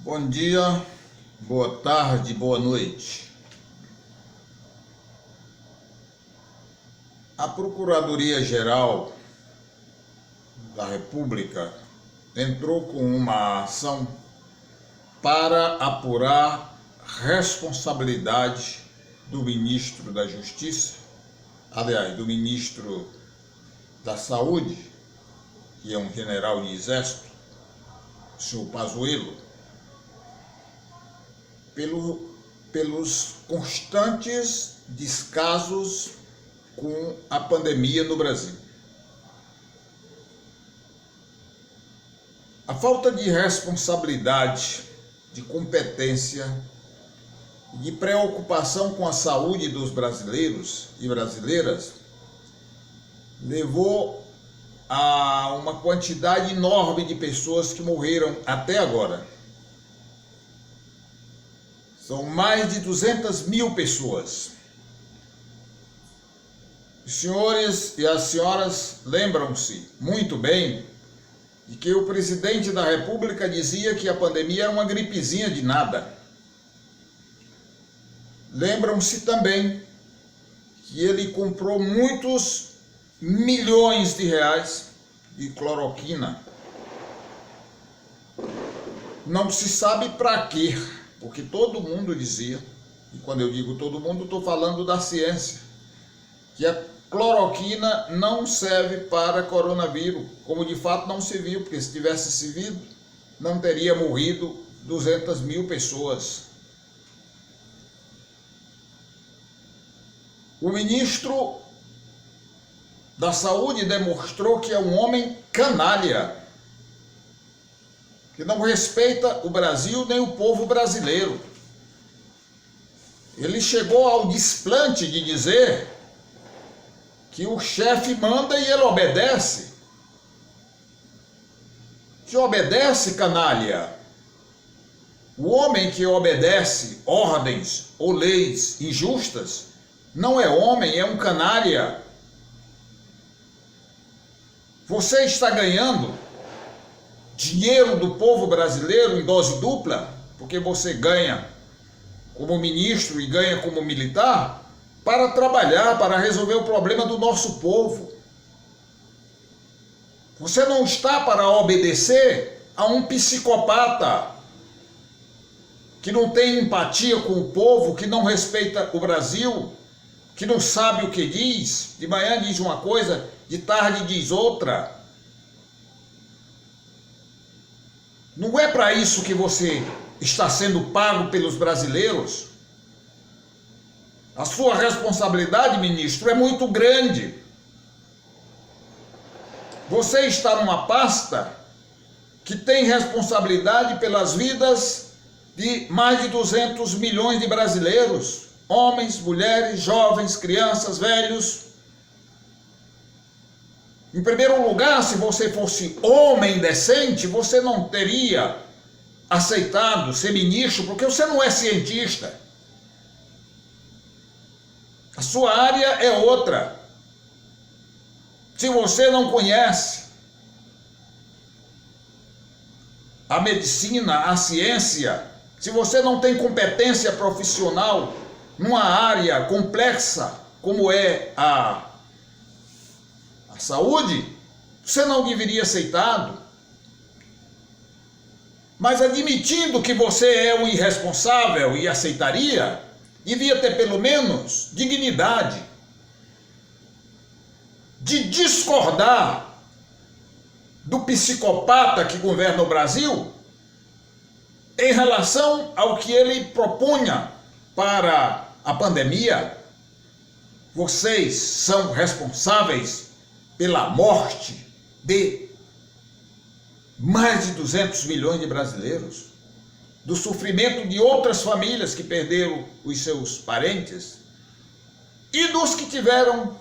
Bom dia, boa tarde, boa noite. A Procuradoria-Geral da República entrou com uma ação para apurar responsabilidade do ministro da Justiça, aliás, do ministro da Saúde, que é um general de exército, o senhor Pazuello, pelos constantes descasos com a pandemia no Brasil. A falta de responsabilidade, de competência e de preocupação com a saúde dos brasileiros e brasileiras levou a uma quantidade enorme de pessoas que morreram até agora. São mais de 200 mil pessoas. Os senhores e as senhoras lembram-se muito bem de que o presidente da República dizia que a pandemia era uma gripezinha de nada. Lembram-se também que ele comprou muitos milhões de reais de cloroquina. Não se sabe para quê, porque todo mundo dizia, e quando eu digo todo mundo, estou falando da ciência, que a cloroquina não serve para coronavírus, como de fato não se viu, porque se tivesse servido, não teria morrido 200 mil pessoas. O ministro da Saúde demonstrou que é um homem canalha, que não respeita o Brasil nem o povo brasileiro. Ele chegou ao desplante de dizer que o chefe manda e ele obedece. Que obedece, canalha. O homem que obedece ordens ou leis injustas não é homem, é um canalha. Você está ganhando dinheiro do povo brasileiro em dose dupla, porque você ganha como ministro e ganha como militar, para trabalhar, para resolver o problema do nosso povo. Você não está para obedecer a um psicopata que não tem empatia com o povo, que não respeita o Brasil, que não sabe o que diz, de manhã diz uma coisa, de tarde diz outra. Não é para isso que você está sendo pago pelos brasileiros? A sua responsabilidade, ministro, é muito grande. Você está numa pasta que tem responsabilidade pelas vidas de mais de 200 milhões de brasileiros, homens, mulheres, jovens, crianças, velhos. Em primeiro lugar, se você fosse homem decente, você não teria aceitado ser ministro, porque você não é cientista. A sua área é outra. Se você não conhece a medicina, a ciência, se você não tem competência profissional numa área complexa como é a saúde, você não deveria aceitado. Mas admitindo que você é um irresponsável e aceitaria, devia ter pelo menos dignidade de discordar do psicopata que governa o Brasil em relação ao que ele propunha para a pandemia. Vocês são responsáveis pela morte de mais de 200 milhões de brasileiros, do sofrimento de outras famílias que perderam os seus parentes e dos que tiveram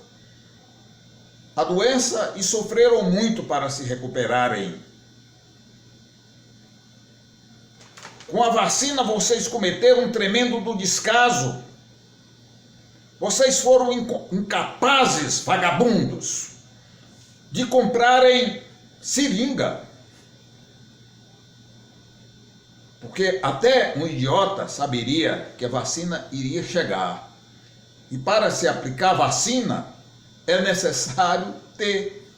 a doença e sofreram muito para se recuperarem. Com a vacina vocês cometeram um tremendo descaso. Vocês foram incapazes, vagabundos, de comprarem seringa. Porque até um idiota saberia que a vacina iria chegar. E para se aplicar a vacina, é necessário ter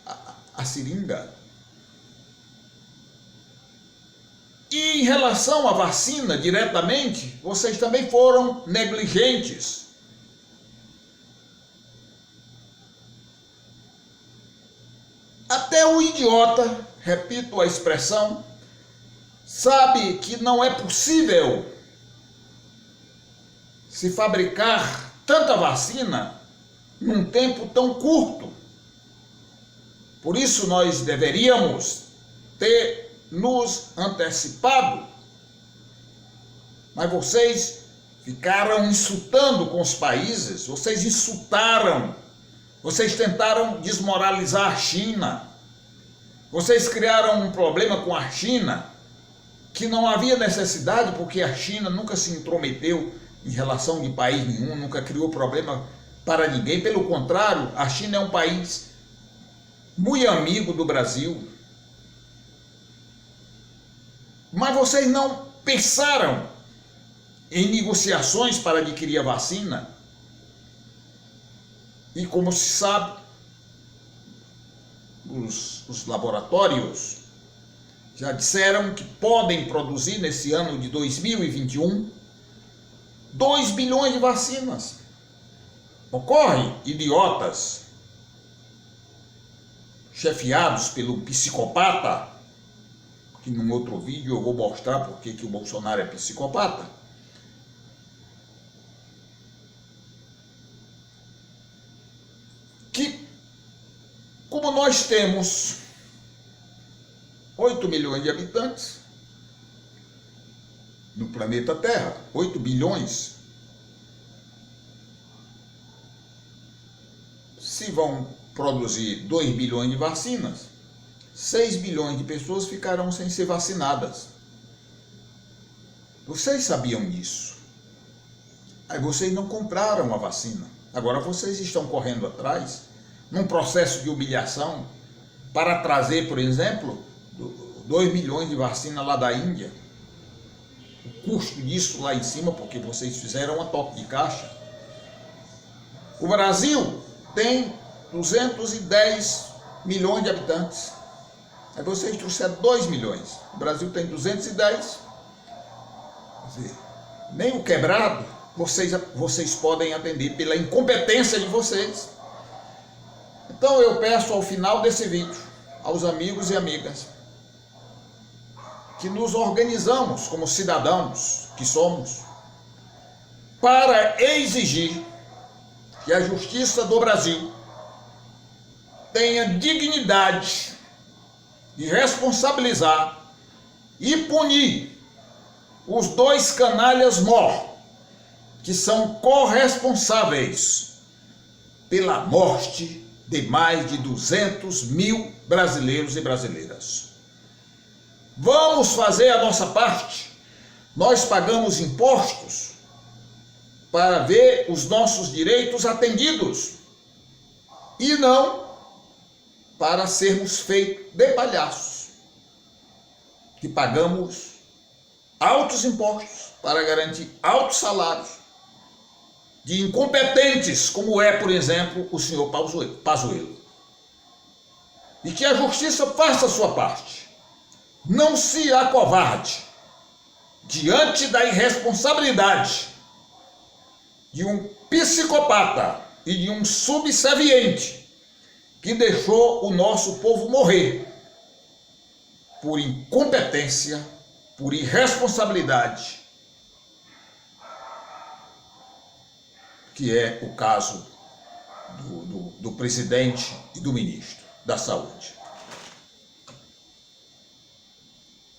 a seringa. E em relação à vacina, diretamente, vocês também foram negligentes. Até o idiota, repito a expressão, sabe que não é possível se fabricar tanta vacina num tempo tão curto. Por isso nós deveríamos ter nos antecipado. Mas vocês ficaram insultando com os países, vocês insultaram, vocês tentaram desmoralizar a China, vocês criaram um problema com a China que não havia necessidade, porque a China nunca se intrometeu em relação de país nenhum, nunca criou problema para ninguém. Pelo contrário, a China é um país muito amigo do Brasil. Mas vocês não pensaram em negociações para adquirir a vacina? E como se sabe, os laboratórios já disseram que podem produzir nesse ano de 2021 2 bilhões de vacinas. Ocorre idiotas chefiados pelo psicopata, que num outro vídeo eu vou mostrar porque que o Bolsonaro é psicopata, que como nós temos 8 milhões de habitantes no planeta Terra, 8 bilhões, se vão produzir 2 bilhões de vacinas, 6 bilhões de pessoas ficarão sem ser vacinadas. Vocês sabiam disso. Aí vocês não compraram a vacina. Agora vocês estão correndo atrás, num processo de humilhação, para trazer, por exemplo, 2 milhões de vacina lá da Índia. O custo disso lá em cima, porque vocês fizeram a toque de caixa. O Brasil tem 210 milhões de habitantes. Aí vocês trouxeram 2 milhões. O Brasil tem 210. Quer dizer, nem o quebrado vocês podem atender pela incompetência de vocês. Então eu peço ao final desse vídeo, aos amigos e amigas, que nos organizamos como cidadãos que somos, para exigir que a justiça do Brasil tenha dignidade de responsabilizar e punir os 2 canalhas mor, que são corresponsáveis pela morte de mais de 200 mil brasileiros e brasileiras. Vamos fazer a nossa parte. Nós pagamos impostos para ver os nossos direitos atendidos e não para sermos feitos de palhaços, que pagamos altos impostos para garantir altos salários de incompetentes, como é, por exemplo, o senhor Pazuello. E que a justiça faça a sua parte. Não se acovarde diante da irresponsabilidade de um psicopata e de um subserviente que deixou o nosso povo morrer por incompetência, por irresponsabilidade, que é o caso do presidente e do ministro da Saúde.